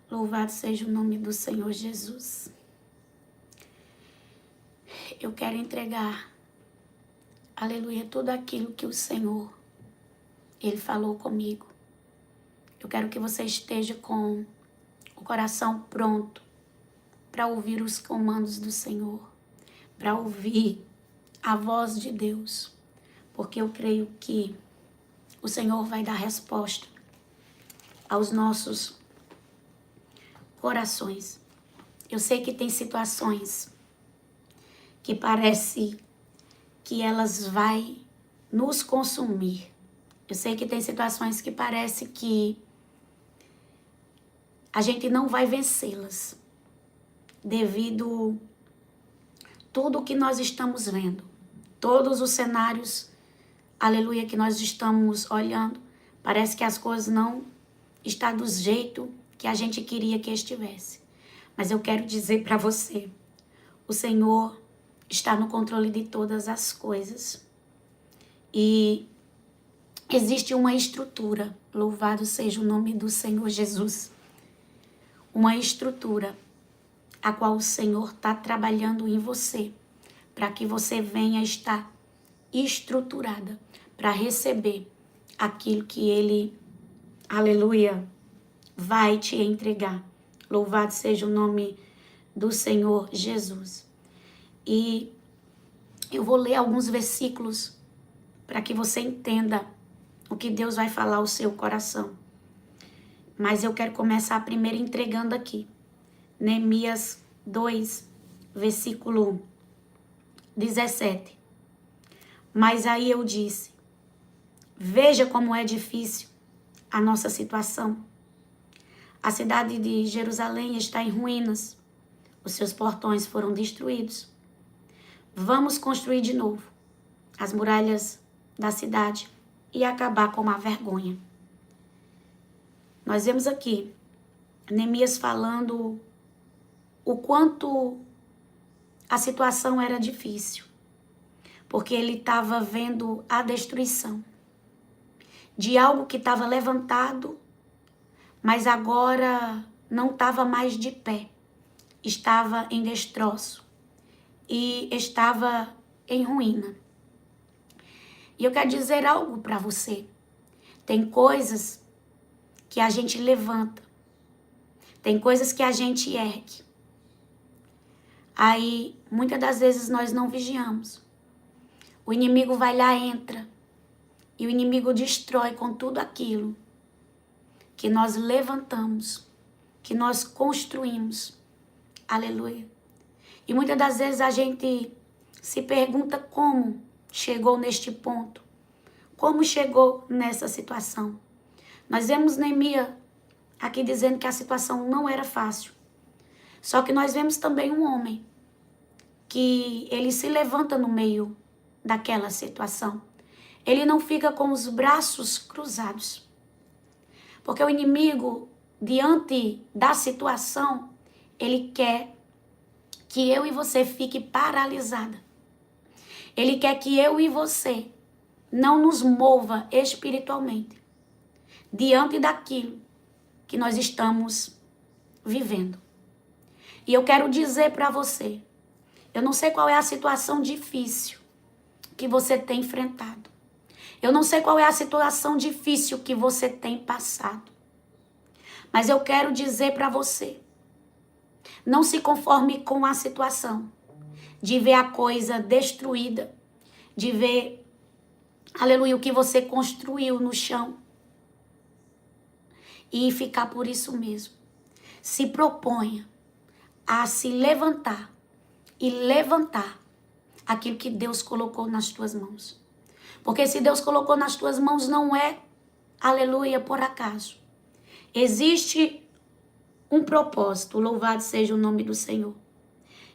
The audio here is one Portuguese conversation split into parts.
Louvado seja o nome do Senhor Jesus. Eu quero entregar, aleluia, tudo aquilo que o Senhor, Ele falou comigo. Eu quero que você esteja com o coração pronto para ouvir os comandos do Senhor, para ouvir a voz de Deus, porque eu creio que o Senhor vai dar resposta aos nossos corações. Eu sei que tem situações que parece que elas vão nos consumir. Eu sei que tem situações que parece que a gente não vai vencê-las devido tudo que nós estamos vendo, todos os cenários, aleluia, que nós estamos olhando, parece que as coisas não estão do jeito que a gente queria que estivesse. Mas eu quero dizer para você, o Senhor está no controle de todas as coisas. E existe uma estrutura, louvado seja o nome do Senhor Jesus, uma estrutura a qual o Senhor está trabalhando em você, para que você venha estar estruturada para receber aquilo que Ele, aleluia, vai te entregar. Louvado seja o nome do Senhor Jesus. E eu vou ler alguns versículos para que você entenda o que Deus vai falar ao seu coração. Mas eu quero começar primeiro entregando aqui. Neemias 2, versículo 17. Mas aí eu disse, veja como é difícil a nossa situação. A cidade de Jerusalém está em ruínas. Os seus portões foram destruídos. Vamos construir de novo as muralhas da cidade e acabar com a vergonha. Nós vemos aqui Neemias falando o quanto a situação era difícil, porque ele estava vendo a destruição de algo que estava levantado, mas agora não estava mais de pé, estava em destroço e estava em ruína. E eu quero dizer algo para você. Tem coisas que a gente levanta, tem coisas que a gente ergue. Aí, muitas das vezes nós não vigiamos. O inimigo vai lá, entra, e o inimigo destrói com tudo aquilo que nós levantamos, que nós construímos. Aleluia. E muitas das vezes a gente se pergunta como chegou neste ponto, como chegou nessa situação. Nós vemos Neemias aqui dizendo que a situação não era fácil. Só que nós vemos também um homem que ele se levanta no meio daquela situação. Ele não fica com os braços cruzados. Porque o inimigo, diante da situação, ele quer que eu e você fique paralisada. Ele quer que eu e você não nos mova espiritualmente diante daquilo que nós estamos vivendo. E eu quero dizer para você, eu não sei qual é a situação difícil que você tem enfrentado. Eu não sei qual é a situação difícil que você tem passado. Mas eu quero dizer para você, não se conforme com a situação de ver a coisa destruída, de ver, aleluia, o que você construiu no chão e ficar por isso mesmo. Se proponha a se levantar e levantar aquilo que Deus colocou nas tuas mãos. Porque se Deus colocou nas tuas mãos, não é, aleluia, por acaso. Existe um propósito, louvado seja o nome do Senhor.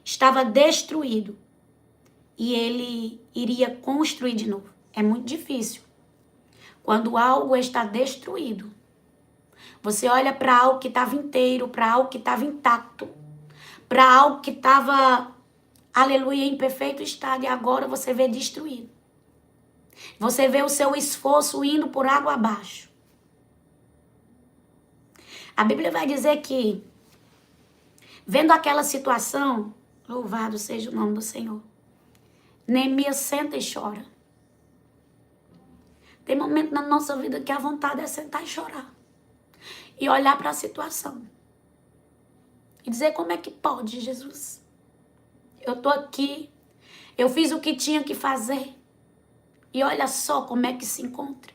Estava destruído e ele iria construir de novo. É muito difícil. Quando algo está destruído, você olha para algo que estava inteiro, para algo que estava intacto, para algo que estava, aleluia, em perfeito estado, e agora você vê destruído. Você vê o seu esforço indo por água abaixo. A Bíblia vai dizer que, vendo aquela situação, louvado seja o nome do Senhor, Neemias senta e chora. Tem momento na nossa vida que a vontade é sentar e chorar. E olhar para a situação. E dizer: como é que pode, Jesus? Eu estou aqui, eu fiz o que tinha que fazer. E olha só como é que se encontra.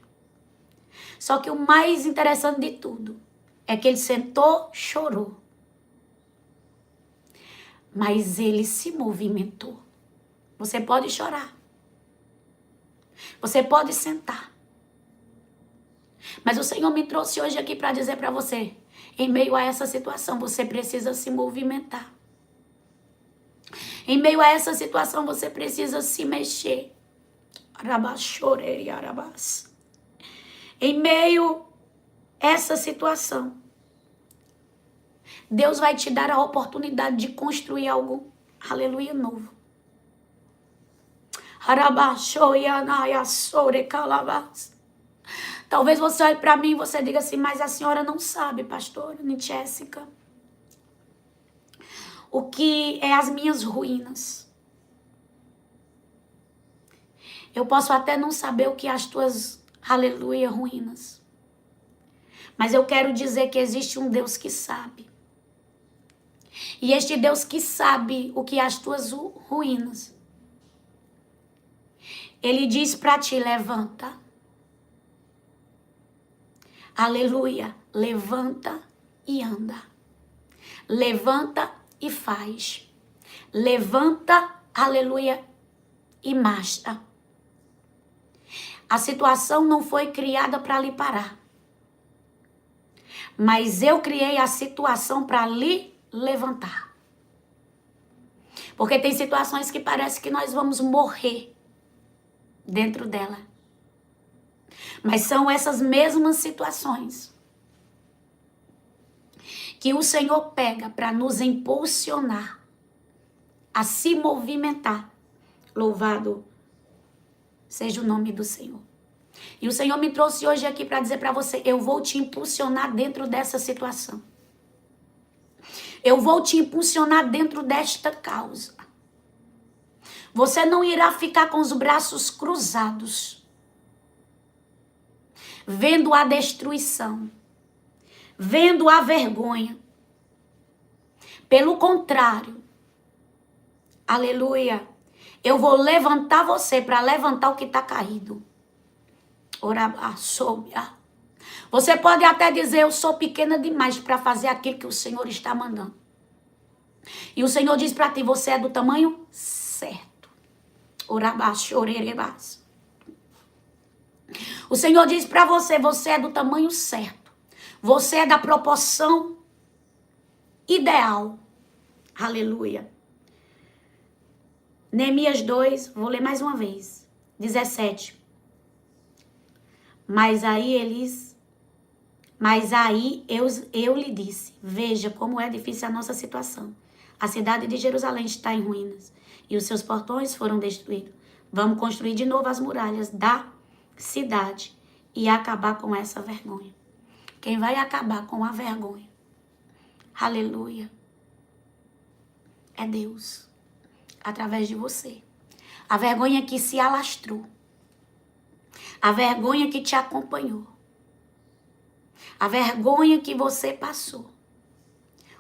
Só que o mais interessante de tudo é que ele sentou, chorou. Mas ele se movimentou. Você pode chorar. Você pode sentar. Mas o Senhor me trouxe hoje aqui para dizer para você, em meio a essa situação, você precisa se movimentar. Em meio a essa situação, você precisa se mexer. Em meio a essa situação, Deus vai te dar a oportunidade de construir algo, aleluia, novo. Talvez você olhe para mim e você diga assim: mas a senhora não sabe, pastora Jéssica, o que é as minhas ruínas. Eu posso até não saber o que é as tuas, aleluia, ruínas. Mas eu quero dizer que existe um Deus que sabe. E este Deus que sabe o que é as tuas ruínas, Ele diz para ti: levanta. Aleluia. Levanta e anda. Levanta e faz. Levanta, aleluia, e marcha. A situação não foi criada para lhe parar. Mas eu criei a situação para lhe levantar. Porque tem situações que parece que nós vamos morrer dentro dela. Mas são essas mesmas situações que o Senhor pega para nos impulsionar a se movimentar. Louvado seja o nome do Senhor. E o Senhor me trouxe hoje aqui para dizer para você: eu vou te impulsionar dentro dessa situação. Eu vou te impulsionar dentro desta causa. Você não irá ficar com os braços cruzados, vendo a destruição, vendo a vergonha. Pelo contrário, aleluia, eu vou levantar você para levantar o que está caído. Você pode até dizer: eu sou pequena demais para fazer aquilo que o Senhor está mandando. E o Senhor diz para ti: você é do tamanho certo. O Senhor diz para você: você é do tamanho certo. Você é da proporção ideal. Aleluia. Neemias 2, vou ler mais uma vez. 17. Mas aí eu lhe disse: veja como é difícil a nossa situação. A cidade de Jerusalém está em ruínas e os seus portões foram destruídos. Vamos construir de novo as muralhas da cidade e acabar com essa vergonha. Quem vai acabar com a vergonha, aleluia, é Deus, através de você. A vergonha que se alastrou, a vergonha que te acompanhou, a vergonha que você passou,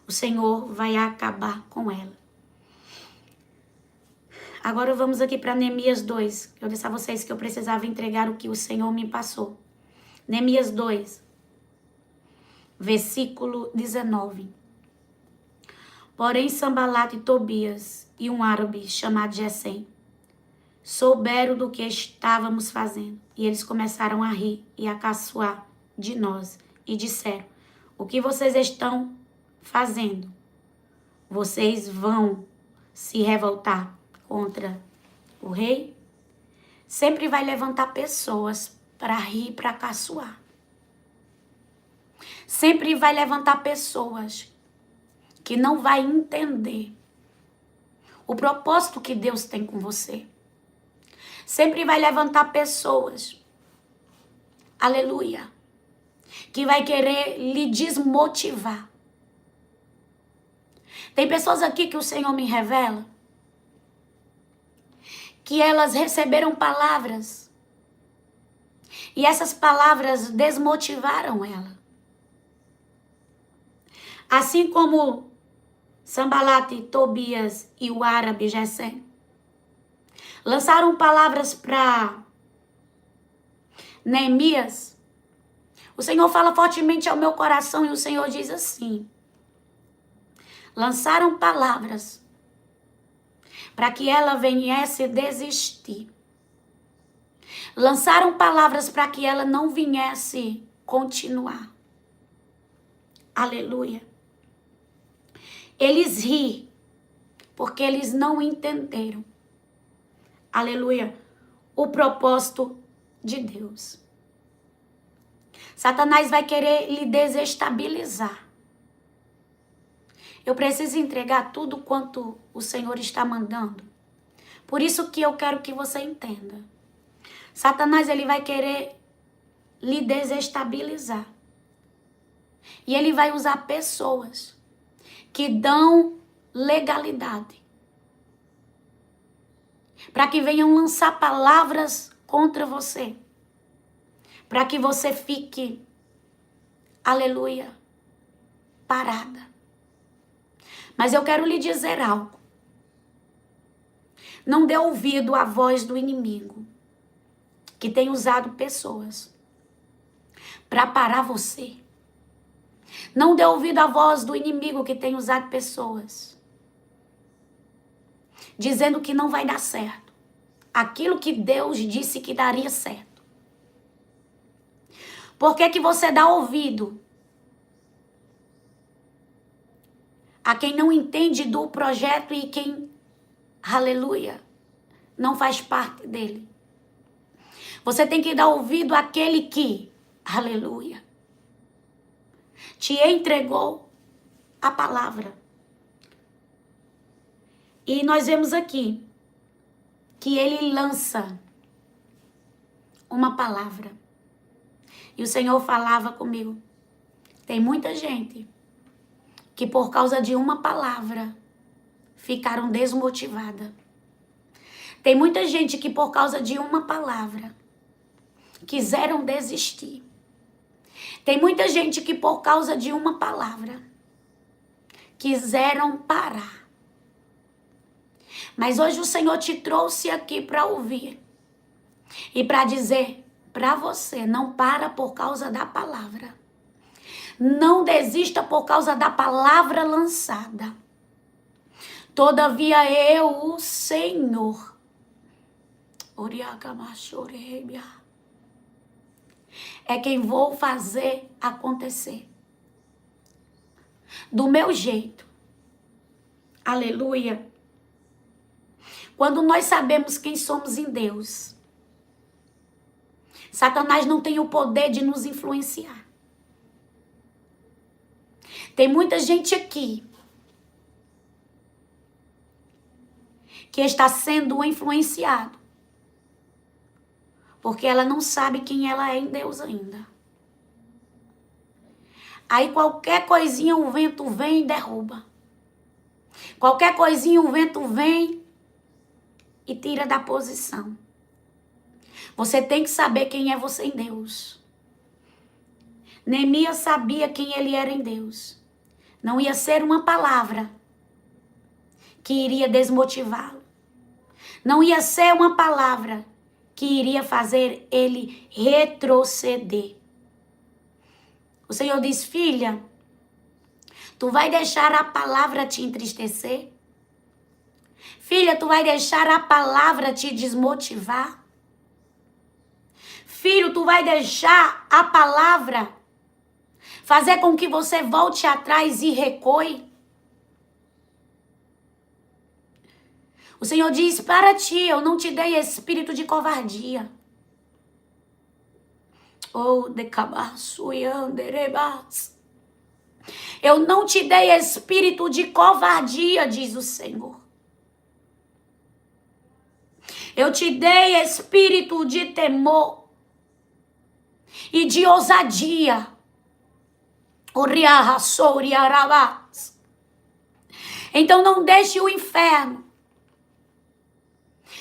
o Senhor vai acabar com ela. Agora vamos aqui para Neemias 2. Eu disse a vocês que eu precisava entregar o que o Senhor me passou. Neemias 2, versículo 19. Porém, Sambalat e Tobias e um árabe chamado Gesem souberam do que estávamos fazendo. E eles começaram a rir e a caçoar de nós. E disseram: o que vocês estão fazendo? Vocês vão se revoltar contra o rei? Sempre vai levantar pessoas para rir, para caçoar. Sempre vai levantar pessoas que não vai entender o propósito que Deus tem com você. Sempre vai levantar pessoas, aleluia, que vai querer lhe desmotivar. Tem pessoas aqui que o Senhor me revela que elas receberam palavras e essas palavras desmotivaram ela. Assim como Sambalate, Tobias e o árabe Gesem lançaram palavras para Neemias, o Senhor fala fortemente ao meu coração e o Senhor diz assim: lançaram palavras para que ela viesse desistir. Lançaram palavras para que ela não viesse continuar. Aleluia. Eles riem porque eles não entenderam. Aleluia. O propósito de Deus. Satanás vai querer lhe desestabilizar. Eu preciso entregar tudo quanto o Senhor está mandando. Por isso que eu quero que você entenda. Satanás, ele vai querer lhe desestabilizar. E ele vai usar pessoas que dão legalidade para que venham lançar palavras contra você. Para que você fique, aleluia, parada. Mas eu quero lhe dizer algo. Não dê ouvido à voz do inimigo, que tem usado pessoas para parar você. Não dê ouvido à voz do inimigo que tem usado pessoas dizendo que não vai dar certo. Aquilo que Deus disse que daria certo. Por que que você dá ouvido a quem não entende do projeto e quem, aleluia, não faz parte dele? Você tem que dar ouvido àquele que, aleluia, te entregou a palavra. E nós vemos aqui que ele lança uma palavra. E o Senhor falava comigo. Tem muita gente que por causa de uma palavra ficaram desmotivadas. Tem muita gente que por causa de uma palavra quiseram desistir. Tem muita gente que por causa de uma palavra quiseram parar. Mas hoje o Senhor te trouxe aqui para ouvir e para dizer para você, não para por causa da palavra. Não desista por causa da palavra lançada. Todavia eu, o Senhor, é quem vou fazer acontecer. Do meu jeito. Aleluia. Quando nós sabemos quem somos em Deus, Satanás não tem o poder de nos influenciar. Tem muita gente aqui que está sendo influenciado porque ela não sabe quem ela é em Deus ainda. Aí qualquer coisinha o vento vem e derruba. Qualquer coisinha o vento vem e tira da posição. Você tem que saber quem é você em Deus. Neemias sabia quem ele era em Deus. Não ia ser uma palavra que iria desmotivá-lo. Não ia ser uma palavra que iria fazer ele retroceder. O Senhor diz, filha, tu vai deixar a palavra te entristecer? Filha, tu vai deixar a palavra te desmotivar? Filho, tu vai deixar a palavra fazer com que você volte atrás e recue? O Senhor diz para ti, eu não te dei espírito de covardia. Oh, eu não te dei espírito de covardia, diz o Senhor. Eu te dei espírito de temor e de ousadia. Então não deixe o inferno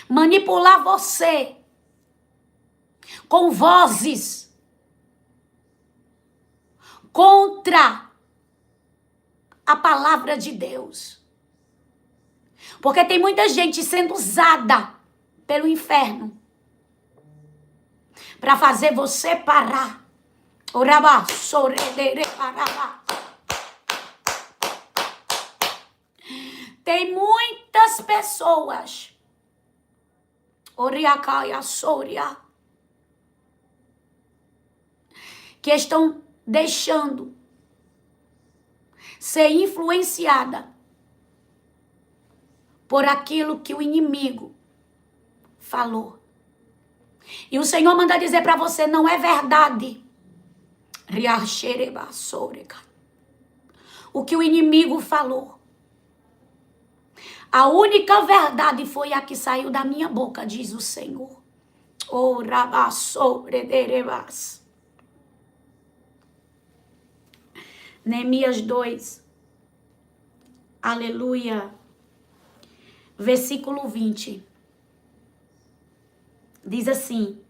manipular você com vozes contra a palavra de Deus. Porque tem muita gente sendo usada pelo inferno para fazer você parar. Tem muitas pessoas que estão deixando ser influenciada por aquilo que o inimigo falou. E o Senhor manda dizer para você, não é verdade. O que o inimigo falou. A única verdade foi a que saiu da minha boca, diz o Senhor. Neemias 2. Aleluia. Versículo 20. Diz assim: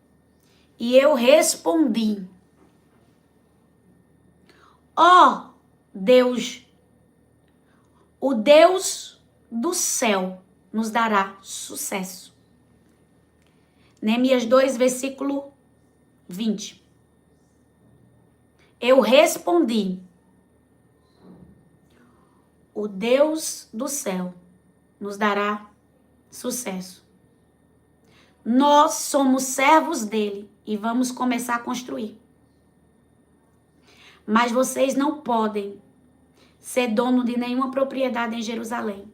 e eu respondi: ó Deus, o Deus do céu nos dará sucesso. Neemias 2, versículo 20. Eu respondi: o Deus do céu nos dará sucesso. Nós somos servos dele e vamos começar a construir. Mas vocês não podem ser dono de nenhuma propriedade em Jerusalém.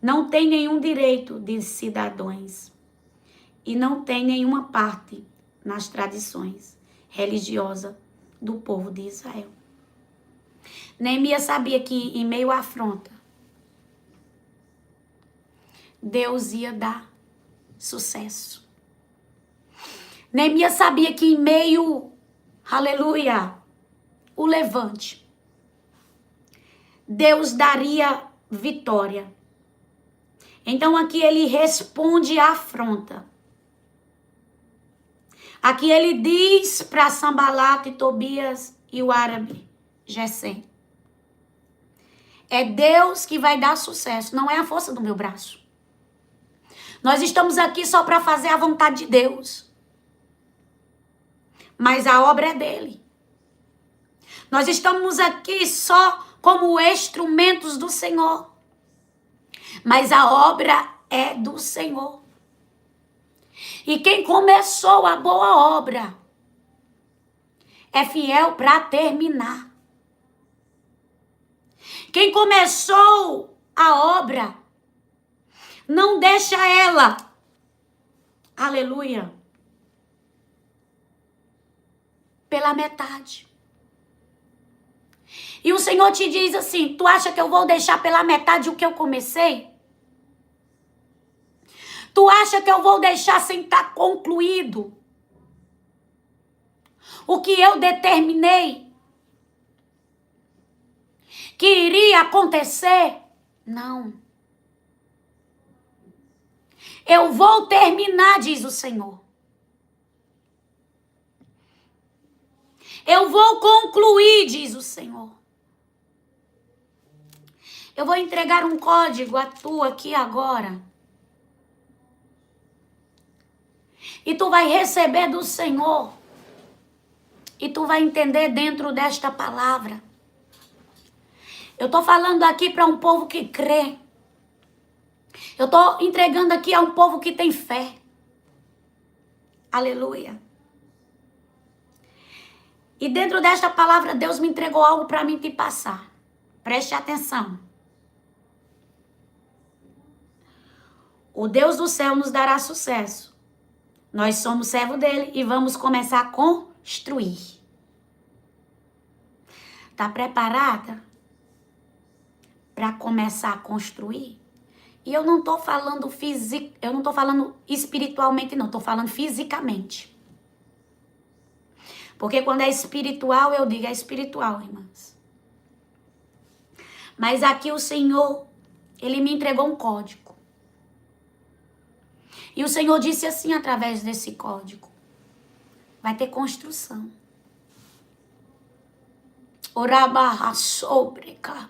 Não tem nenhum direito de cidadãos. E não tem nenhuma parte nas tradições religiosas do povo de Israel. Neemias sabia que em meio à afronta, Deus ia dar sucesso. Neemias sabia que em meio, aleluia, o levante, Deus daria vitória. Então aqui ele responde à afronta. Aqui ele diz para Sanbalate, Tobias e o árabe Gesem: é Deus que vai dar sucesso, não é a força do meu braço. Nós estamos aqui só para fazer a vontade de Deus. Mas a obra é dele. Nós estamos aqui só como instrumentos do Senhor. Mas a obra é do Senhor. E quem começou a boa obra é fiel para terminar. Quem começou a obra, não deixa ela, aleluia, pela metade. E o Senhor te diz assim: tu acha que eu vou deixar pela metade o que eu comecei? Tu acha que eu vou deixar sem estar concluído o que eu determinei que iria acontecer? Não. Eu vou terminar, diz o Senhor. Eu vou concluir, diz o Senhor. Eu vou entregar um código a tu aqui agora. E tu vai receber do Senhor. E tu vai entender dentro desta palavra. Eu estou falando aqui para um povo que crê. Eu estou entregando aqui a um povo que tem fé. Aleluia. E dentro desta palavra, Deus me entregou algo para mim te passar. Preste atenção. O Deus do céu nos dará sucesso. Nós somos servo dele e vamos começar a construir. Está preparada para começar a construir? E eu não estou falando eu não estou falando espiritualmente, não. Estou falando fisicamente. Porque quando é espiritual, eu digo, é espiritual, irmãs. Mas aqui o Senhor, Ele me entregou um código. E o Senhor disse assim através desse código: vai ter construção. Orabarra sobre cá.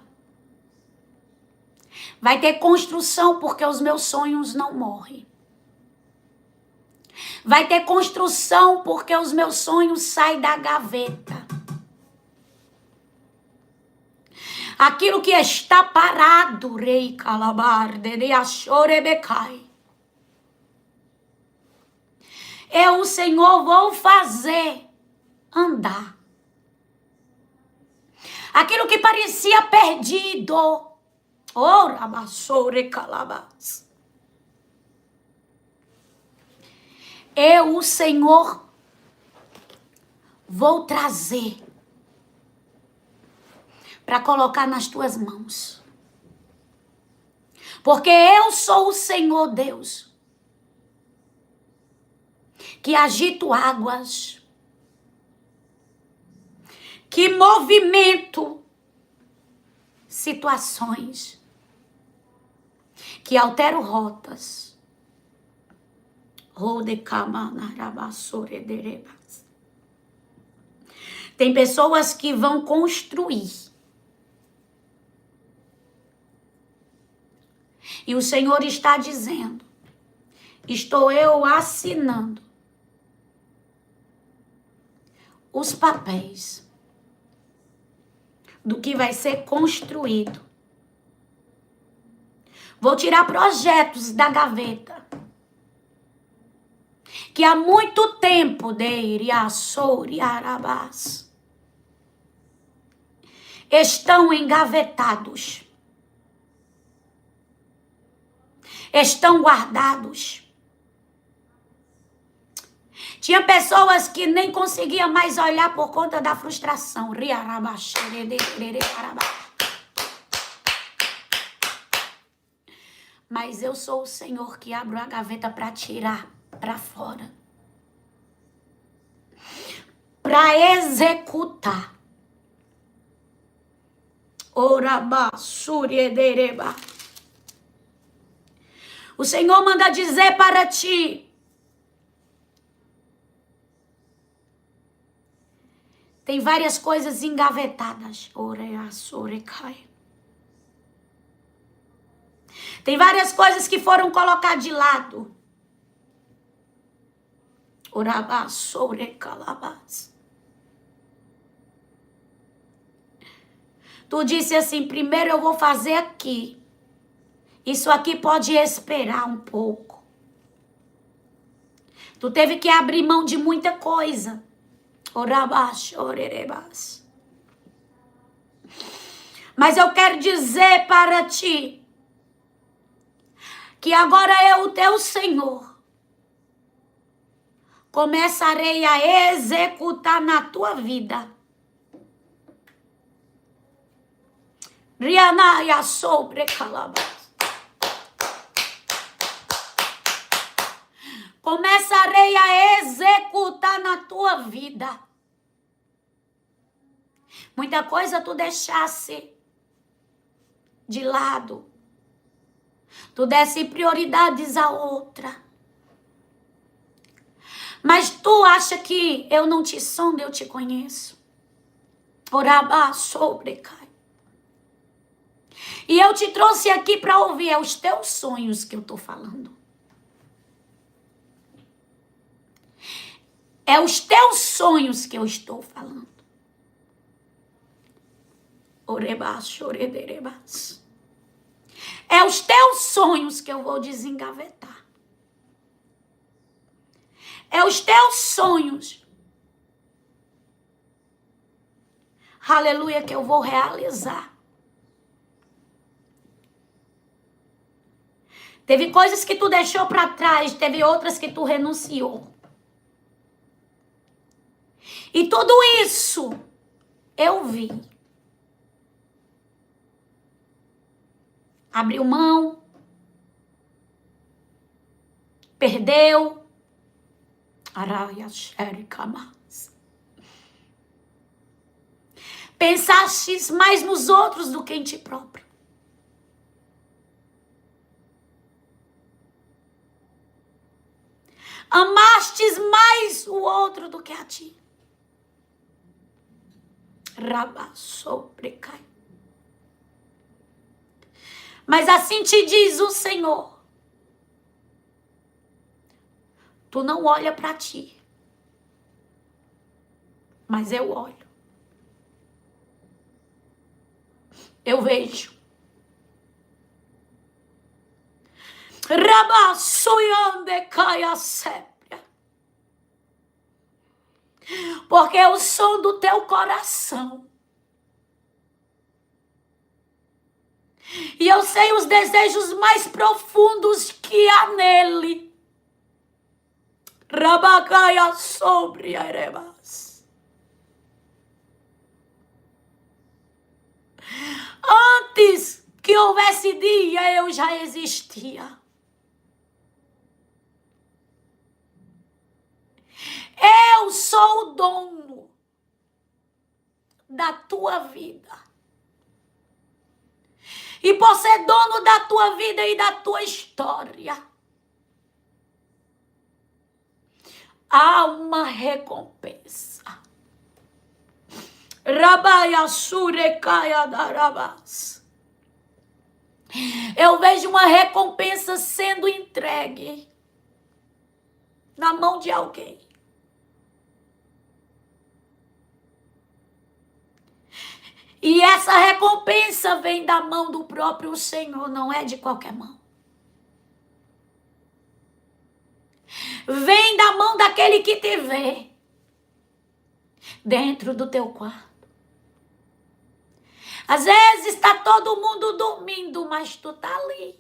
Vai ter construção porque os meus sonhos não morrem. Vai ter construção porque os meus sonhos saem da gaveta. Aquilo que está parado, rei calabar, dereachorebecai. Eu, o Senhor, vou fazer andar. Aquilo que parecia perdido. Ora, bassore calabas. Eu, o Senhor, vou trazer para colocar nas tuas mãos. Porque eu sou o Senhor Deus, que agito águas, que movimento situações, que altero rotas. Tem pessoas que vão construir. E o Senhor está dizendo, estou eu assinando os papéis do que vai ser construído. Vou tirar projetos da gaveta que há muito tempo estão engavetados, estão guardados. Tinha pessoas que nem conseguiam mais olhar por conta da frustração. Mas eu sou o Senhor que abro a gaveta para tirar para fora, para executar. O Senhor manda dizer para ti: tem várias coisas engavetadas. Tem várias coisas que foram colocadas de lado. Tu disse assim, primeiro eu vou fazer aqui. Isso aqui pode esperar um pouco. Tu teve que abrir mão de muita coisa. Mas eu quero dizer para ti que agora eu, o teu Senhor, começarei a executar na tua vida. Rianaia sobre calabas. Começarei a executar na tua vida. Muita coisa tu deixasse de lado. Tu desse prioridades a outra. Mas tu acha que eu não te sondo, eu te conheço. Orabá sobrecai. E eu te trouxe aqui para ouvir, é os teus sonhos que eu estou falando. É os teus sonhos que eu estou falando. Orebás, orederebás. É os teus sonhos que eu vou desengavetar. É os teus sonhos, aleluia, que eu vou realizar. Teve coisas que tu deixou para trás, teve outras que tu renunciou. E tudo isso eu vi. Abriu mão, perdeu. Pensastes mais nos outros do que em ti próprio. Amastes mais o outro do que a ti. Rabassobrecai. Mas assim te diz o Senhor. Tu não olha para ti. Mas eu olho. Eu vejo. Porque eu sou do teu coração. E eu sei os desejos mais profundos que há nele. Rabacaia sobre Erebas. Antes que houvesse dia, eu já existia. Eu sou o dono da tua vida. E por ser dono da tua vida e da tua história, há uma recompensa. Rabaia surecaia darabas. Eu vejo uma recompensa sendo entregue na mão de alguém. E essa recompensa vem da mão do próprio Senhor, não é de qualquer mão. Vem da mão daquele que te vê dentro do teu quarto. Às vezes está todo mundo dormindo, mas tu tá ali.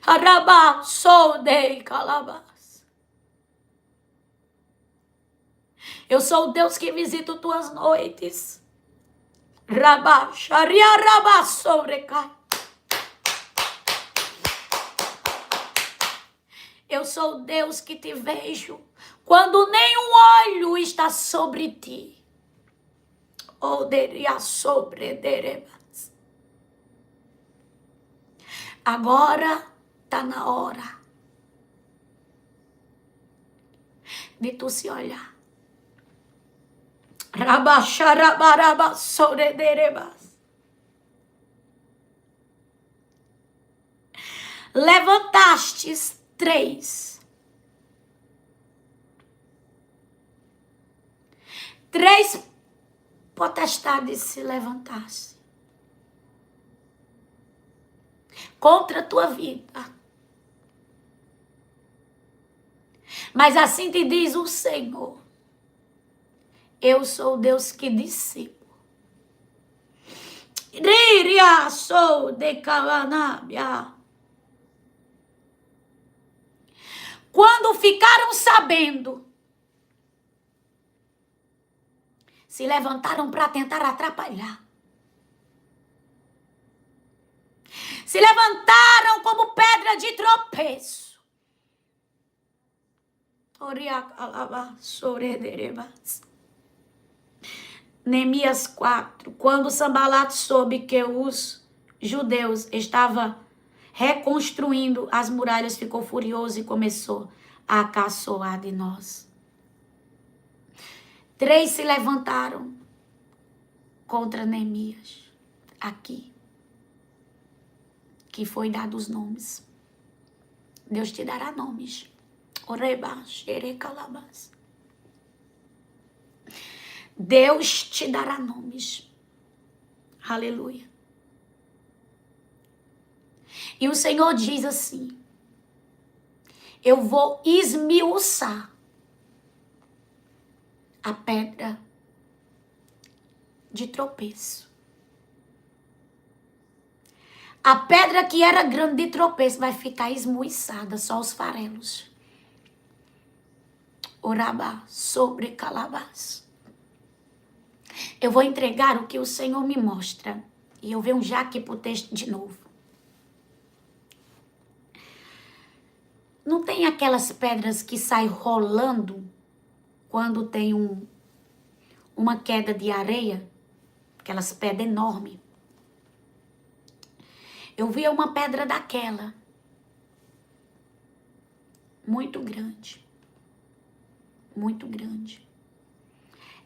Arabá, soldei, calabás. Eu sou o Deus que visito tuas noites. Rabá, xaria, rabá, sobrecai. Eu sou o Deus que te vejo quando nenhum olho está sobre ti. Oderia sobre derebas. Agora está na hora de tu se olhar. Rabaxarabaraba sobre derebas. Levantastes 3 potestades se levantasse contra a tua vida. Mas assim te diz o Senhor: eu sou o Deus que dissipo. Iria sou de Cavanábia. Quando ficaram sabendo, se levantaram para tentar atrapalhar. Se levantaram como pedra de tropeço. Neemias 4. Quando Sanbalat soube que os judeus estavam reconstruindo as muralhas, ficou furioso e começou a caçoar de nós. 3 se levantaram contra Neemias. Aqui. Que foi dado os nomes. Deus te dará nomes. Oreba, xerecalabas. Deus te dará nomes. Aleluia. E o Senhor diz assim: eu vou esmiuçar a pedra de tropeço. A pedra que era grande de tropeço vai ficar esmuiçada, só os farelos. Orabá, sobre calabás. Eu vou entregar o que o Senhor me mostra. E eu venho já aqui para o texto de novo. Não tem aquelas pedras que saem rolando quando tem um uma queda de areia, aquelas pedras enormes. Eu via uma pedra daquela, muito grande, muito grande.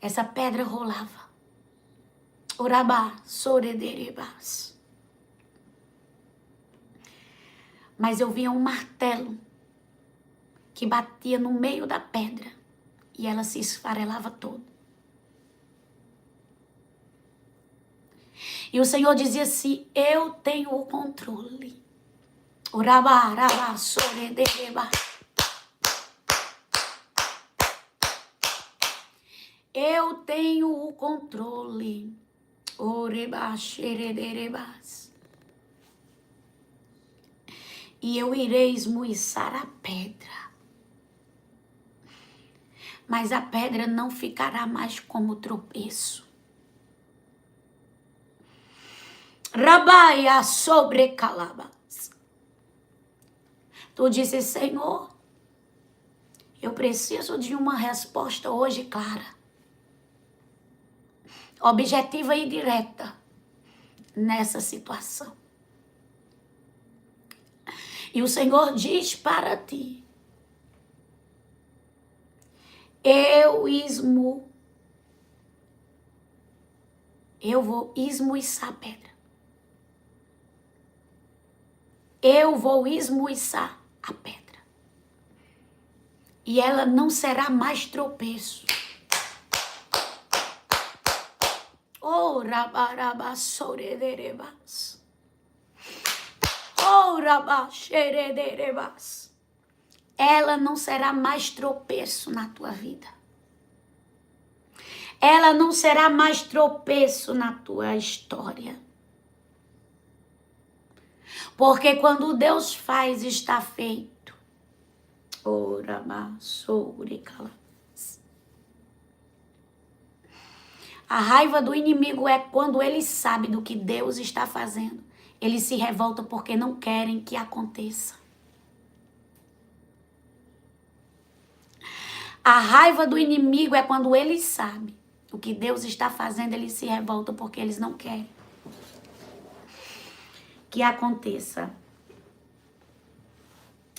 Essa pedra rolava. Orabá, sorederebás. Mas eu via um martelo que batia no meio da pedra e ela se esfarelava toda. E o Senhor dizia assim: eu tenho o controle. Orabá, arabá, sorederebá. Eu tenho o controle. Oreba, xerederebás. E eu irei esmuiçar a pedra. Mas a pedra não ficará mais como tropeço. Rabaia sobrecalabas. Tu disse: Senhor, eu preciso de uma resposta hoje clara, objetiva e direta nessa situação. E o Senhor diz para ti: eu vou esmuiçar a pedra. Eu vou esmuiçar a pedra. E ela não será mais tropeço. Oh, rabaraba sorederebas. Oh, rabaxerederebas. Ela não será mais tropeço na tua vida. Ela não será mais tropeço na tua história. Porque quando Deus faz, está feito. Oh, rabaxorecalabas. A raiva do inimigo é quando ele sabe do que Deus está fazendo. Ele se revolta porque não querem que aconteça. A raiva do inimigo é quando ele sabe o que Deus está fazendo, ele se revolta porque eles não querem que aconteça.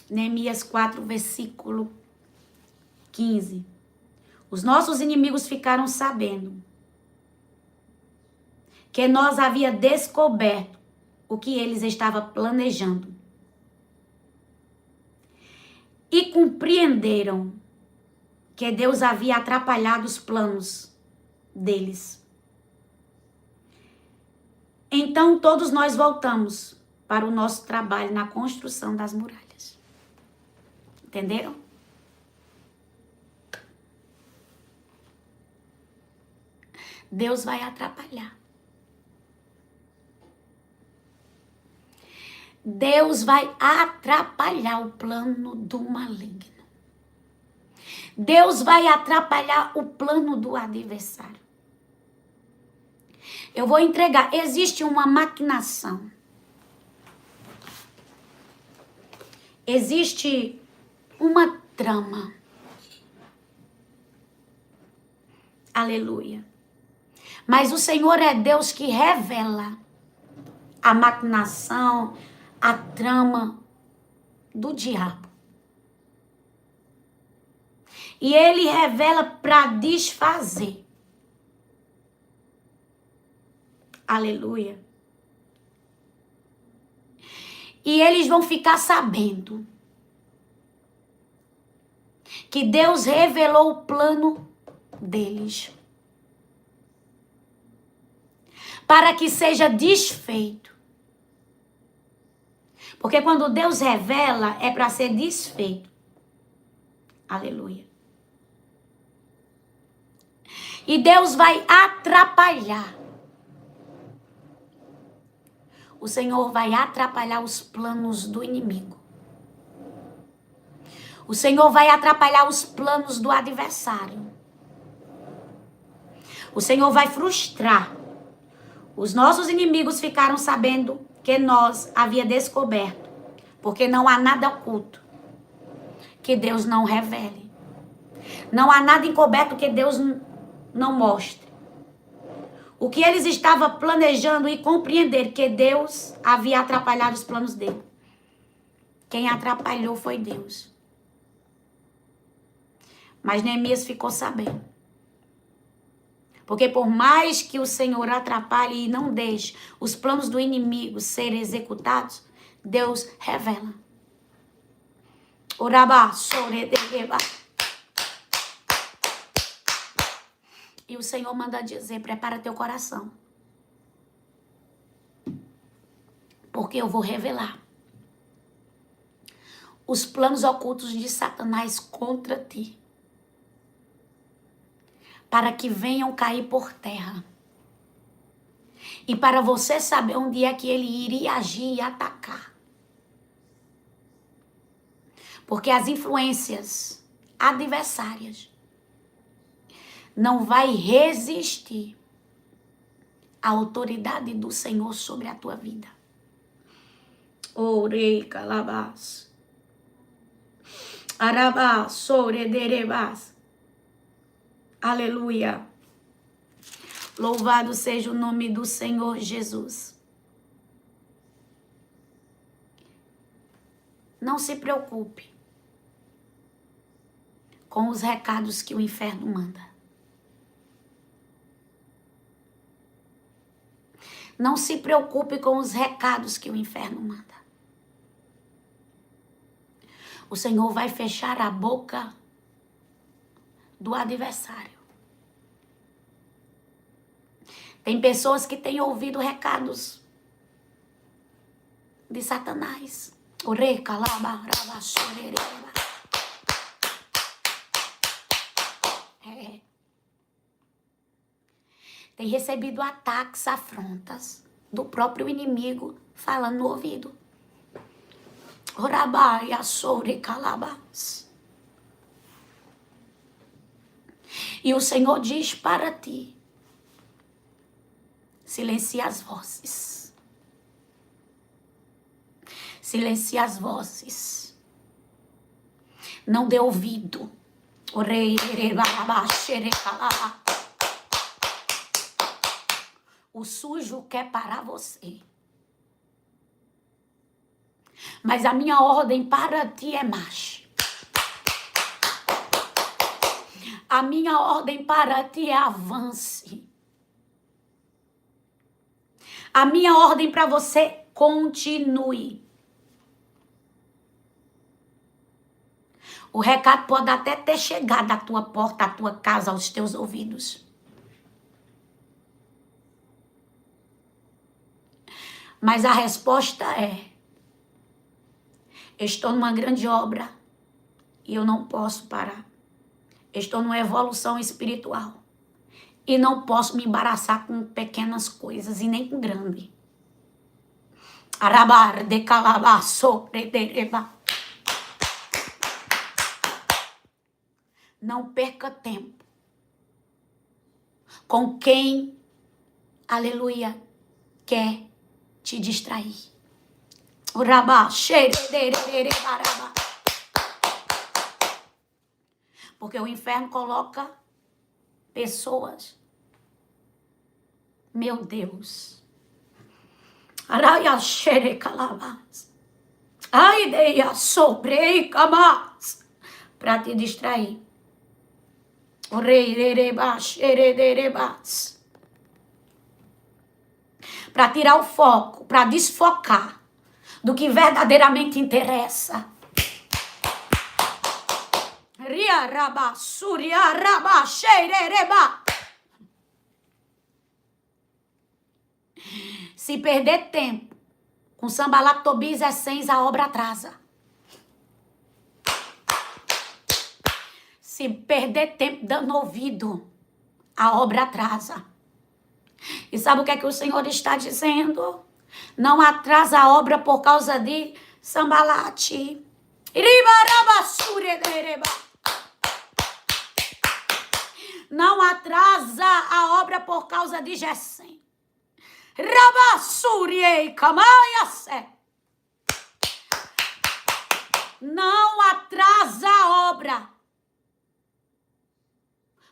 Neemias 4, versículo 15. Os nossos inimigos ficaram sabendo que nós havia descoberto o que eles estavam planejando. E compreenderam que Deus havia atrapalhado os planos deles. Então todos nós voltamos para o nosso trabalho na construção das muralhas. Entenderam? Deus vai atrapalhar. Deus vai atrapalhar o plano do maligno. Deus vai atrapalhar o plano do adversário. Eu vou entregar. Existe uma maquinação. Existe uma trama. Aleluia. Mas o Senhor é Deus que revela a maquinação, a trama do diabo. E ele revela para desfazer. Aleluia. E eles vão ficar sabendo que Deus revelou o plano deles para que seja desfeito. Porque quando Deus revela, é para ser desfeito. Aleluia. E Deus vai atrapalhar. O Senhor vai atrapalhar os planos do inimigo. O Senhor vai atrapalhar os planos do adversário. O Senhor vai frustrar. Os nossos inimigos ficaram sabendo que nós havia descoberto, porque não há nada oculto que Deus não revele. Não há nada encoberto que Deus não mostre. O que eles estavam planejando e compreender que Deus havia atrapalhado os planos dele. Quem atrapalhou foi Deus. Mas Neemias ficou sabendo. Porque por mais que o Senhor atrapalhe e não deixe os planos do inimigo serem executados, Deus revela. Orabá, soredeba. E o Senhor manda dizer, prepara teu coração. Porque eu vou revelar os planos ocultos de Satanás contra ti. Para que venham cair por terra. E para você saber onde é que ele iria agir e atacar. Porque as influências adversárias não vai resistir à autoridade do Senhor sobre a tua vida. Orei calabás. Arabás, sorederebás. Aleluia. Louvado seja o nome do Senhor Jesus. Não se preocupe com os recados que o inferno manda. Não se preocupe com os recados que o inferno manda. O Senhor vai fechar a boca do adversário. Tem pessoas que têm ouvido recados de Satanás. Tem recebido ataques, afrontas do próprio inimigo falando no ouvido. Orabaia sobre calabás. E o Senhor diz para ti: silencia as vozes. Silencia as vozes. Não dê ouvido. O sujo quer parar você. Mas a minha ordem para ti é marche. A minha ordem para ti é avance. A minha ordem para você, continue. O recado pode até ter chegado à tua porta, à tua casa, aos teus ouvidos. Mas a resposta é: estou numa grande obra e eu não posso parar. Estou numa evolução espiritual e não posso me embaraçar com pequenas coisas e nem com grande. Arabar de calabá sobre dereba. Não perca tempo com quem, aleluia, quer te distrair. Porque o inferno coloca pessoas, meu Deus, para te distrair. Para tirar o foco, para desfocar do que verdadeiramente interessa. Se perder tempo com Sambalat, Tobias e Gesem, a obra atrasa. Se perder tempo dando ouvido, a obra atrasa. E sabe o que é que o Senhor está dizendo? Não atrasa a obra por causa de Sambalat. Não atrasa a obra por causa de Gesem. Não atrasa a obra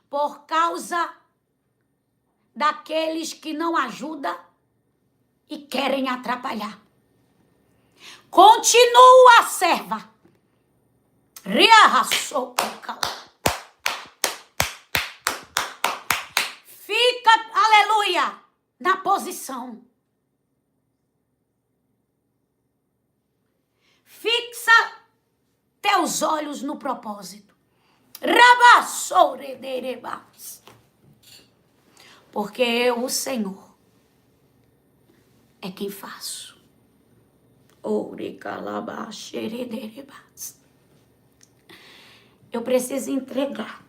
por causa daqueles que não ajudam e querem atrapalhar. Continua, serva. Fica, aleluia, na posição. Fixa teus olhos no propósito. Porque eu, o Senhor, é quem faço. Eu preciso entregar.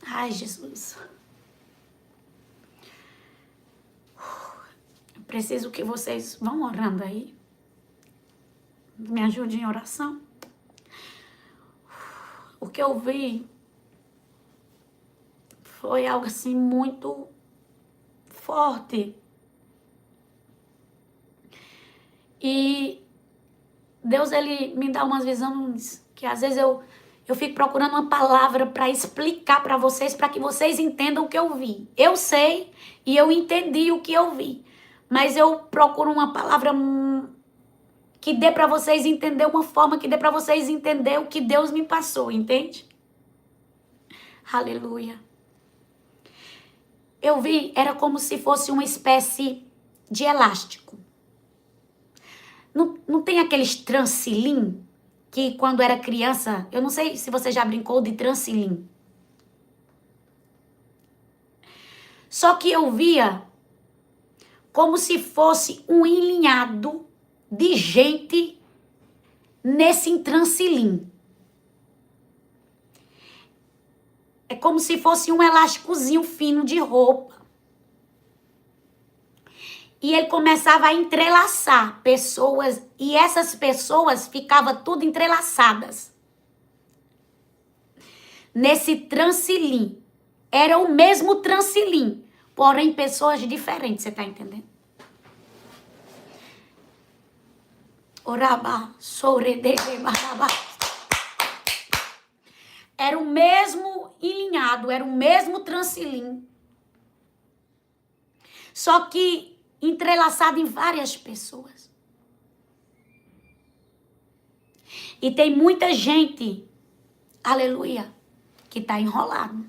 Ai, Jesus. Eu preciso que vocês vão orando aí. Me ajudem em oração. O que eu vi foi algo assim muito forte. E Deus, ele me dá umas visões que às vezes eu fico procurando uma palavra para explicar para vocês, para que vocês entendam o que eu vi. Eu sei e eu entendi o que eu vi, mas eu procuro uma palavra que dê para vocês entender, uma forma que dê para vocês entender o que Deus me passou, entende? Aleluia. Eu vi, era como se fosse uma espécie de elástico. Não tem aqueles transilim que quando era criança, eu não sei se você já brincou de transilim. Só que eu via como se fosse um enlinhado de gente nesse transilim. É como se fosse um elásticozinho fino de roupa. E ele começava a entrelaçar pessoas, e essas pessoas ficavam tudo entrelaçadas. Nesse transilim. Era o mesmo transilim, porém pessoas diferentes, você tá entendendo? Oraba, soredere, baraba. Era o mesmo enlinhado, era o mesmo transilim. Só que entrelaçado em várias pessoas. E tem muita gente, aleluia, que está enrolado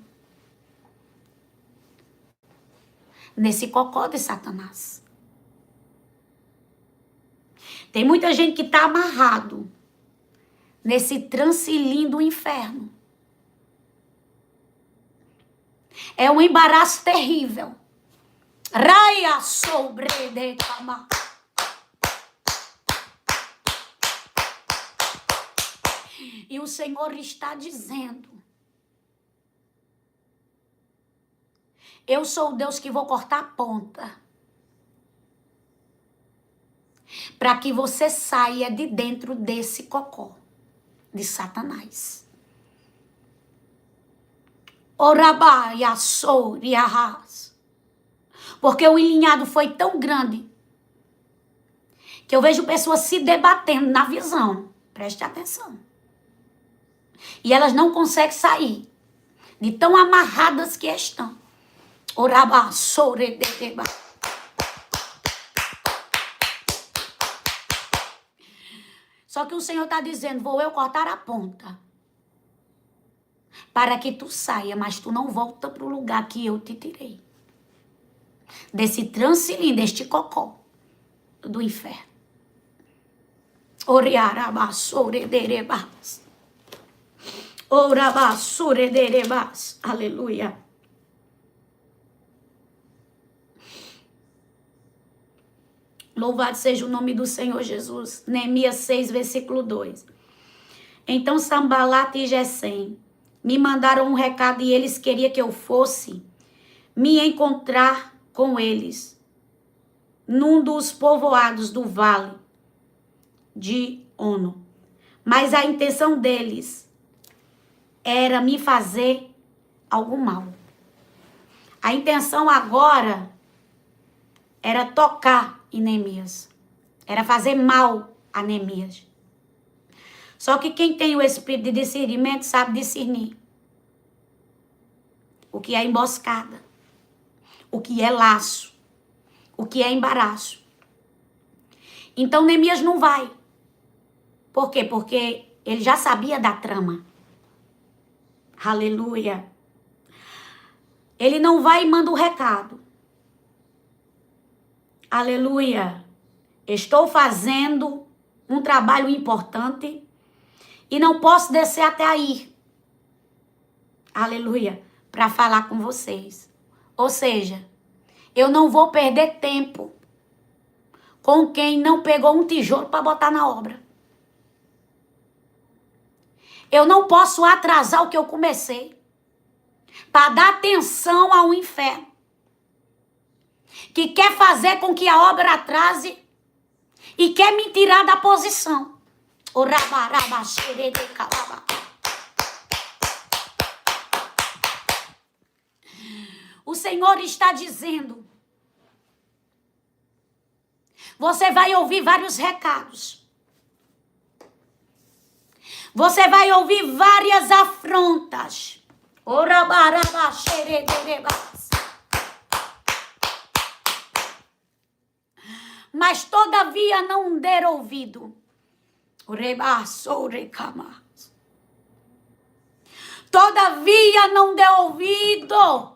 nesse cocó de Satanás. Tem muita gente que está amarrado nesse transilim do inferno. É um embaraço terrível. Raia sobre de cama. E o Senhor está dizendo: eu sou o Deus que vou cortar a ponta, para que você saia de dentro desse cocó de Satanás. Orabaia sobre arras. Porque o enlinhado foi tão grande que eu vejo pessoas se debatendo na visão. Preste atenção. E elas não conseguem sair de tão amarradas que estão. Oraba, soredeba. Só que o Senhor está dizendo: vou eu cortar a ponta, para que tu saia, mas tu não volta para o lugar que eu te tirei. Desse transilim, deste cocó do inferno. Oriarabassorederebas. Orabassorederebas. Aleluia. Louvado seja o nome do Senhor Jesus. Neemias 6, versículo 2. Então Sambalat e Gesem me mandaram um recado e eles queriam que eu fosse me encontrar com eles num dos povoados do vale de Ono. Mas a intenção deles era me fazer algum mal. A intenção agora era tocar em Neemias. Era fazer mal a Neemias. Só que quem tem o espírito de discernimento sabe discernir o que é emboscada, o que é laço, o que é embaraço. Então Neemias não vai. Por quê? Porque ele já sabia da trama. Aleluia. Ele não vai e manda o recado. Aleluia. Estou fazendo um trabalho importante e não posso descer até aí. Aleluia. Para falar com vocês. Ou seja, eu não vou perder tempo com quem não pegou um tijolo para botar na obra. Eu não posso atrasar o que eu comecei para dar atenção ao inferno, que quer fazer com que a obra atrase e quer me tirar da posição. O Senhor está dizendo, você vai ouvir vários recados. Você vai ouvir várias afrontas. Mas todavia não der ouvido. Todavia não der ouvido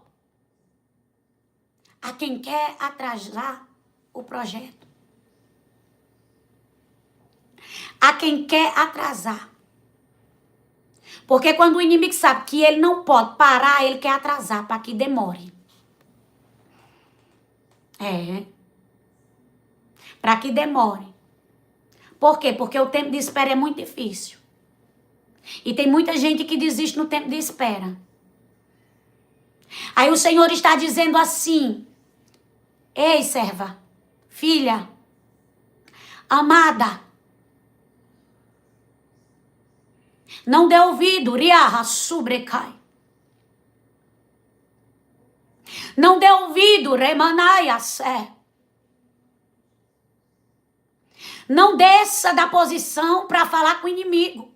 a quem quer atrasar o projeto. A quem quer atrasar. Porque quando o inimigo sabe que ele não pode parar, ele quer atrasar para que demore. Para que demore. Por quê? Porque o tempo de espera é muito difícil. E tem muita gente que desiste no tempo de espera. Aí o Senhor está dizendo assim, ei, serva, filha, amada, não dê ouvido, riarra subrecai. Não dê ouvido, remanaia sé. Não desça da posição para falar com o inimigo.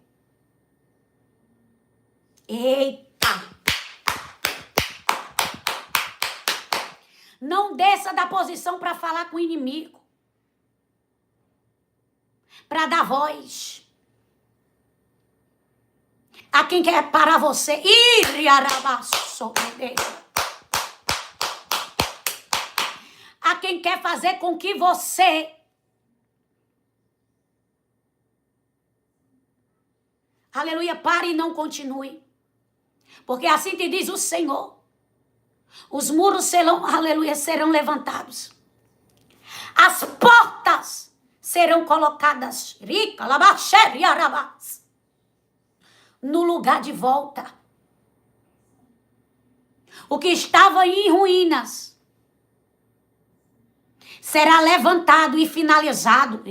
Eita! Não desça da posição para falar com o inimigo. Para dar voz. A quem quer parar você. A quem quer fazer com que você aleluia, pare e não continue. Porque assim te diz o Senhor. Os muros serão, aleluia, serão levantados. As portas serão colocadas no lugar de volta. O que estava em ruínas será levantado e finalizado.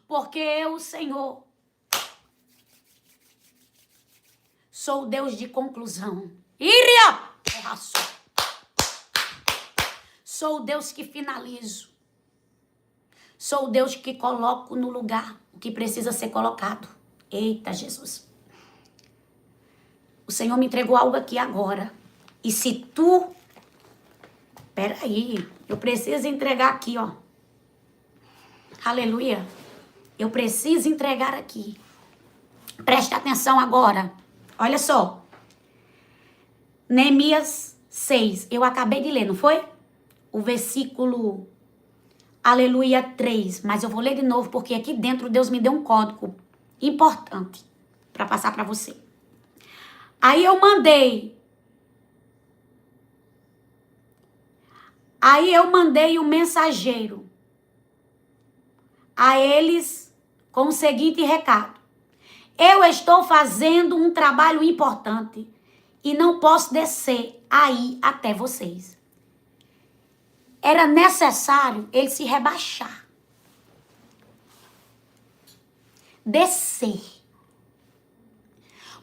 Porque eu, Senhor, sou o Deus de conclusão. Sou o Deus que finalizo. Sou o Deus que coloco no lugar o que precisa ser colocado. Eita, Jesus. O Senhor me entregou algo aqui agora. E se tu... Peraí, eu preciso entregar aqui, ó. Aleluia. Eu preciso entregar aqui. Preste atenção agora. Olha só. Neemias 6. Eu acabei de ler, não foi? O versículo, aleluia, 3. Mas eu vou ler de novo, porque aqui dentro Deus me deu um código importante para passar para você. Aí eu mandei o mensageiro a eles com o seguinte recado. Eu estou fazendo um trabalho importante e não posso descer aí até vocês. Era necessário ele se rebaixar. Descer.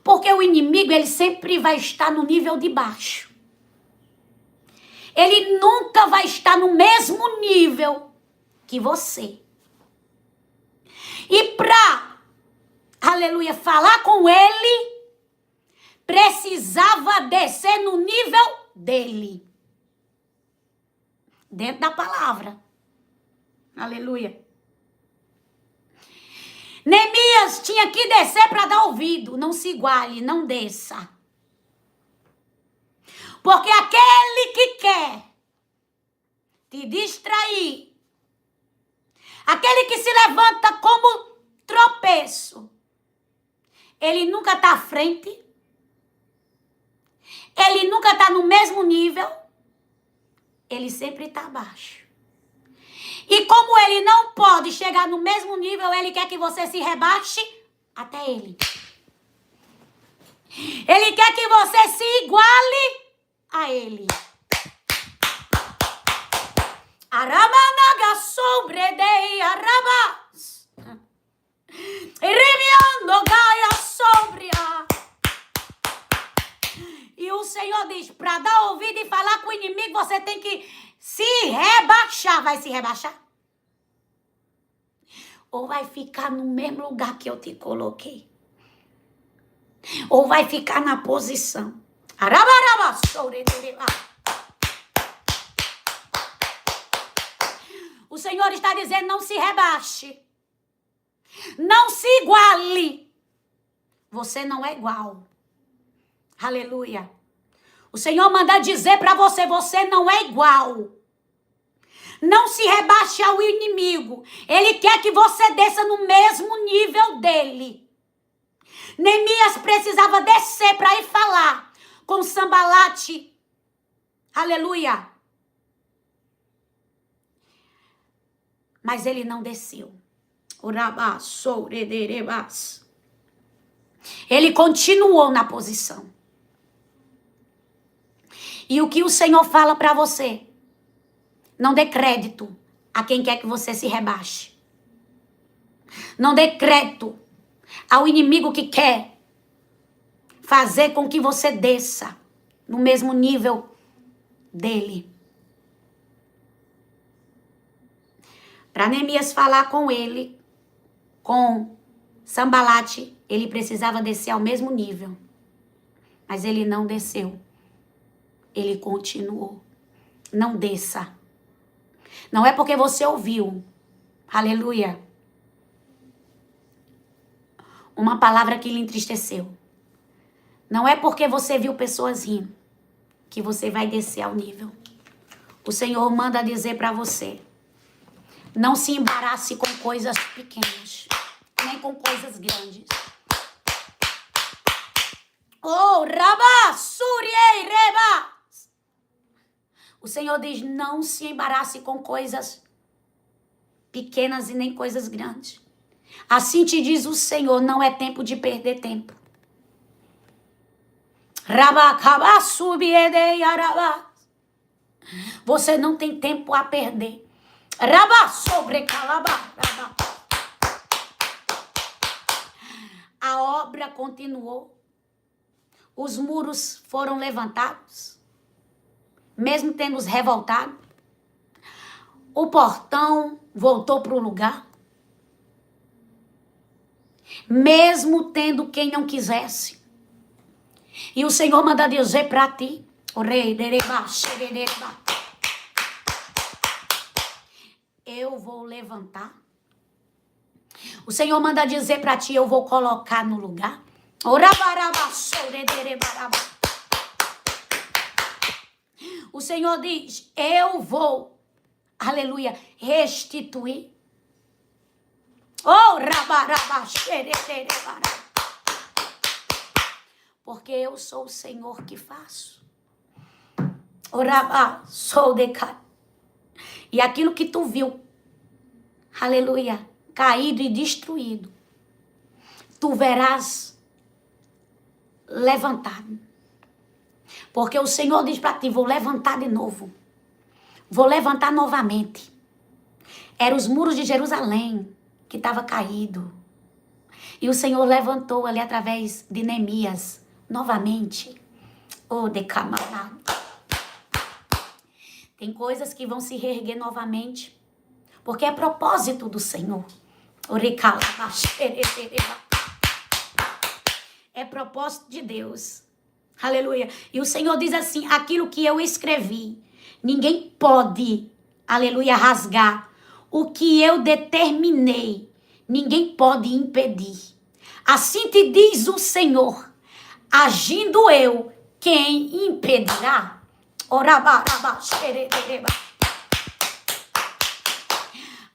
Porque o inimigo, ele sempre vai estar no nível de baixo. Ele nunca vai estar no mesmo nível que você. E para, aleluia, falar com ele, precisava descer no nível dele. Dentro da palavra. Aleluia. Neemias tinha que descer para dar ouvido. Não se iguale, não desça. Porque aquele que quer te distrair, aquele que se levanta como tropeço, ele nunca está à frente, ele nunca está no mesmo nível, ele sempre está abaixo. E como ele não pode chegar no mesmo nível, ele quer que você se rebaixe até ele. Ele quer que você se iguale a ele. Aramanaga sobredei arabas. Rimiando gaia sobria. E o Senhor diz, para dar ouvido e falar com o inimigo, você tem que se rebaixar. Vai se rebaixar? Ou vai ficar no mesmo lugar que eu te coloquei? Ou vai ficar na posição? Arabaraba sobredei. O Senhor está dizendo, não se rebaixe. Não se iguale. Você não é igual. Aleluia. O Senhor manda dizer para você, você não é igual. Não se rebaixe ao inimigo. Ele quer que você desça no mesmo nível dele. Neemias precisava descer para ir falar com Sambalate. Aleluia. Mas ele não desceu. Ele continuou na posição. E o que o Senhor fala para você? Não dê crédito a quem quer que você se rebaixe. Não dê crédito ao inimigo que quer fazer com que você desça no mesmo nível dele. Para Neemias falar com ele, com Sambalate, ele precisava descer ao mesmo nível. Mas ele não desceu. Ele continuou. Não desça. Não é porque você ouviu, aleluia, uma palavra que lhe entristeceu. Não é porque você viu pessoas rindo que você vai descer ao nível. O Senhor manda dizer para você, não se embarace com coisas pequenas, nem com coisas grandes. Oh, rabá, suriei, reba. O Senhor diz, não se embarace com coisas pequenas e nem coisas grandes. Assim te diz o Senhor, não é tempo de perder tempo. Rabacaba, subiedei, arabá. Você não tem tempo a perder. Rabá, sobrecalabá, rabá. A obra continuou. Os muros foram levantados. Mesmo tendo os revoltado, o portão voltou para o lugar. Mesmo tendo quem não quisesse. E o Senhor manda dizer para ti, o rei, eu vou levantar. O Senhor manda dizer para ti, eu vou colocar no lugar. O Senhor diz, eu vou, aleluia, restituir. Oh, rabaraba, porque eu sou o Senhor que faço. Oh, rabá, sou de cá. E aquilo que tu viu, aleluia, caído e destruído, tu verás levantado. Porque o Senhor diz para ti, vou levantar de novo. Vou levantar novamente. Eram os muros de Jerusalém que estava caído. E o Senhor levantou ali através de Neemias novamente. Oh, decamarado. Tem coisas que vão se reerguer novamente. Porque é propósito do Senhor. É propósito de Deus. Aleluia. E o Senhor diz assim, aquilo que eu escrevi, ninguém pode, aleluia, rasgar. O que eu determinei, ninguém pode impedir. Assim te diz o Senhor, agindo eu, quem impedirá?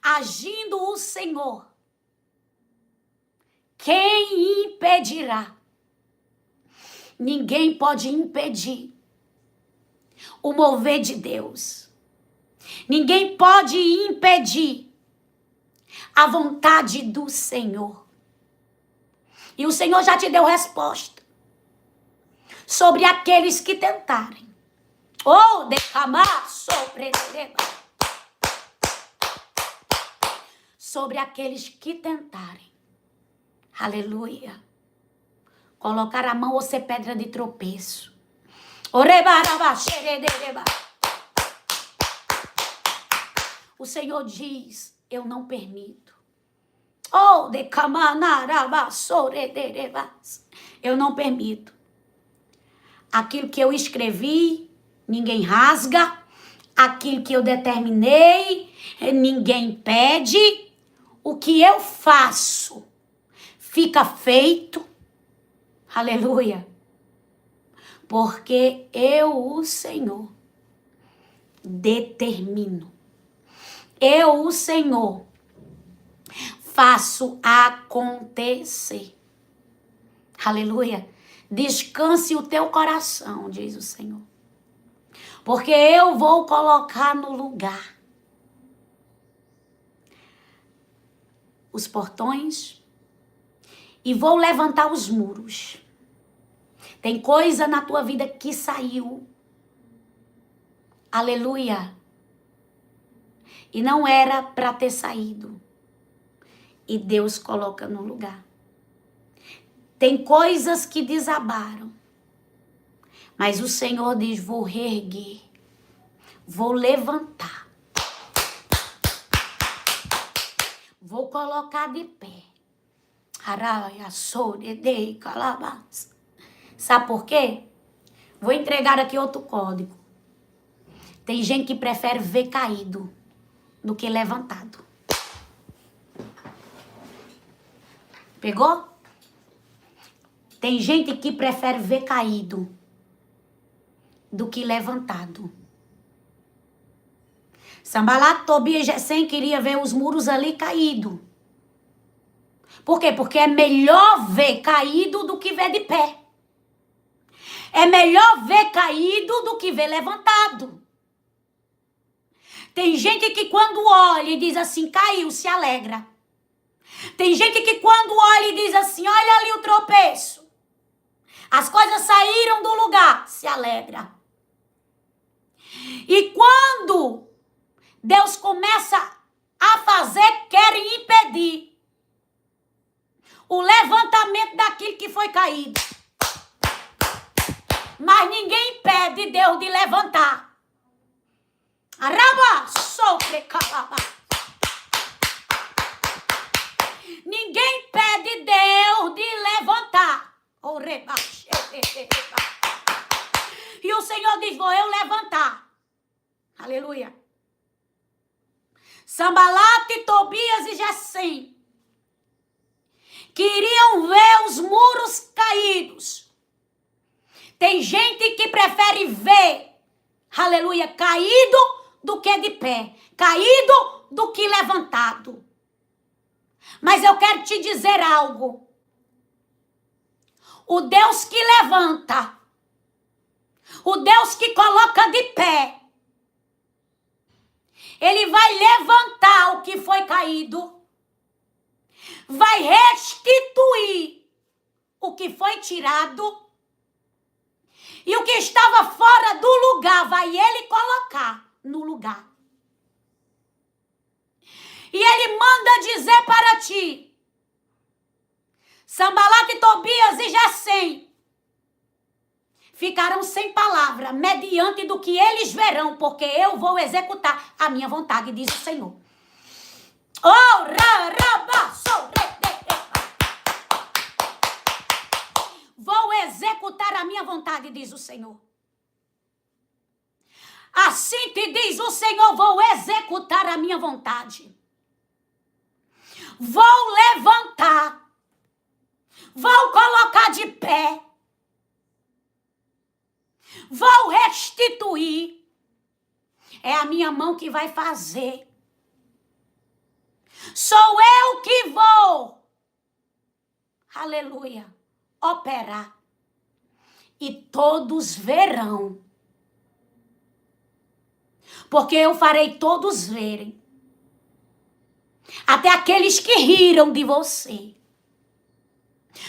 Agindo o Senhor, quem impedirá? Ninguém pode impedir o mover de Deus. Ninguém pode impedir a vontade do Senhor. E o Senhor já te deu resposta sobre aqueles que tentarem. Oh, derramar sobre aqueles que tentarem. Aleluia. Colocar a mão ou ser pedra de tropeço. O Senhor diz, eu não permito. Oh, eu não permito. Aquilo que eu escrevi, ninguém rasga. Aquilo que eu determinei, ninguém pede. O que eu faço, fica feito. Aleluia. Porque eu, o Senhor, determino. Eu, o Senhor, faço acontecer. Aleluia. Descanse o teu coração, diz o Senhor. Porque eu vou colocar no lugar os portões e vou levantar os muros. Tem coisa na tua vida que saiu. Aleluia. E não era para ter saído. E Deus coloca no lugar. Tem coisas que desabaram. Mas o Senhor diz, vou reerguer. Vou levantar. Vou colocar de pé. Sabe por quê? Vou entregar aqui outro código. Tem gente que prefere ver caído do que levantado. Pegou? Tem gente que prefere ver caído do que levantado. Sambalat, Tobias e Gesem queria ver os muros ali caídos. Por quê? Porque é melhor ver caído do que ver de pé. É melhor ver caído do que ver levantado. Tem gente que quando olha e diz assim, caiu, se alegra. Tem gente que quando olha e diz assim, olha ali o tropeço. As coisas saíram do lugar, se alegra. E quando Deus começa a fazer, querem impedir o levantamento daquilo que foi caído. Mas ninguém impede Deus de levantar. Araba, sobre calaba. Ninguém impede Deus de levantar. E o Senhor diz, vou eu levantar. Aleluia. Sambalat, Tobias e Gesem queriam ver os muros caídos. Tem gente que prefere ver, aleluia, caído do que de pé. Caído do que levantado. Mas eu quero te dizer algo. O Deus que levanta, o Deus que coloca de pé, Ele vai levantar o que foi caído, vai restituir o que foi tirado, e o que estava fora do lugar vai Ele colocar no lugar. E Ele manda dizer para ti, Sambalat, Tobias e Gesem ficarão sem palavra, mediante do que eles verão, porque eu vou executar a minha vontade, diz o Senhor. Vou executar a minha vontade, diz o Senhor. Assim te diz o Senhor, vou executar a minha vontade. Vou levantar. Vou colocar de pé. Vou restituir. É a minha mão que vai fazer. Sou eu que vou, aleluia, operar. E todos verão. Porque eu farei todos verem. Até aqueles que riram de você.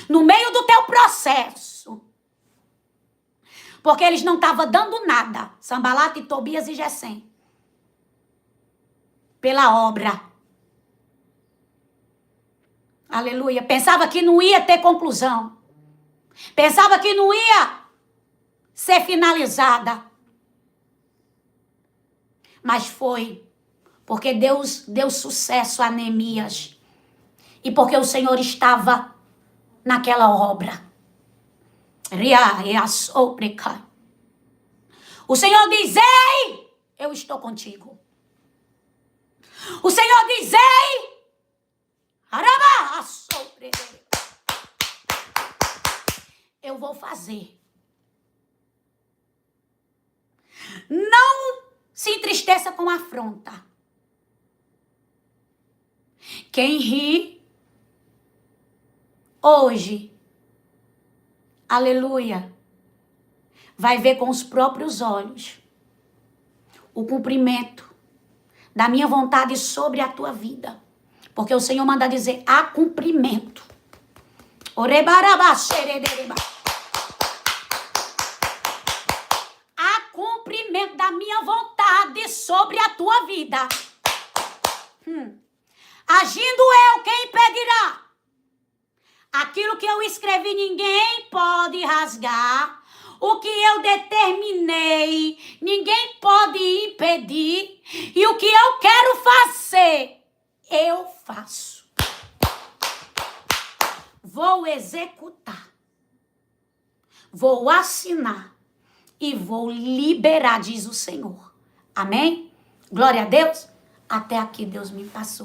No meio do teu processo. Porque eles não estavam dando nada. Sambalate, Tobias e Gesem. Pela obra. Aleluia. Pensava que não ia ter conclusão. Pensava que não ia ser finalizada. Mas foi. Porque Deus deu sucesso a Neemias. E porque o Senhor estava naquela obra. O Senhor diz, ei, eu estou contigo. O Senhor diz, ei, eu vou fazer. Não se entristeça com a afronta. Quem ri hoje, aleluia, vai ver com os próprios olhos o cumprimento da minha vontade sobre a tua vida. Porque o Senhor manda dizer, há cumprimento. Há cumprimento da minha vontade sobre a tua vida. Agindo eu, quem impedirá? Aquilo que eu escrevi, ninguém pode rasgar. O que eu determinei, ninguém pode impedir. E o que eu quero fazer, eu faço. Vou executar. Vou assinar. E vou liberar, diz o Senhor. Amém? Glória a Deus. Até aqui Deus me passou.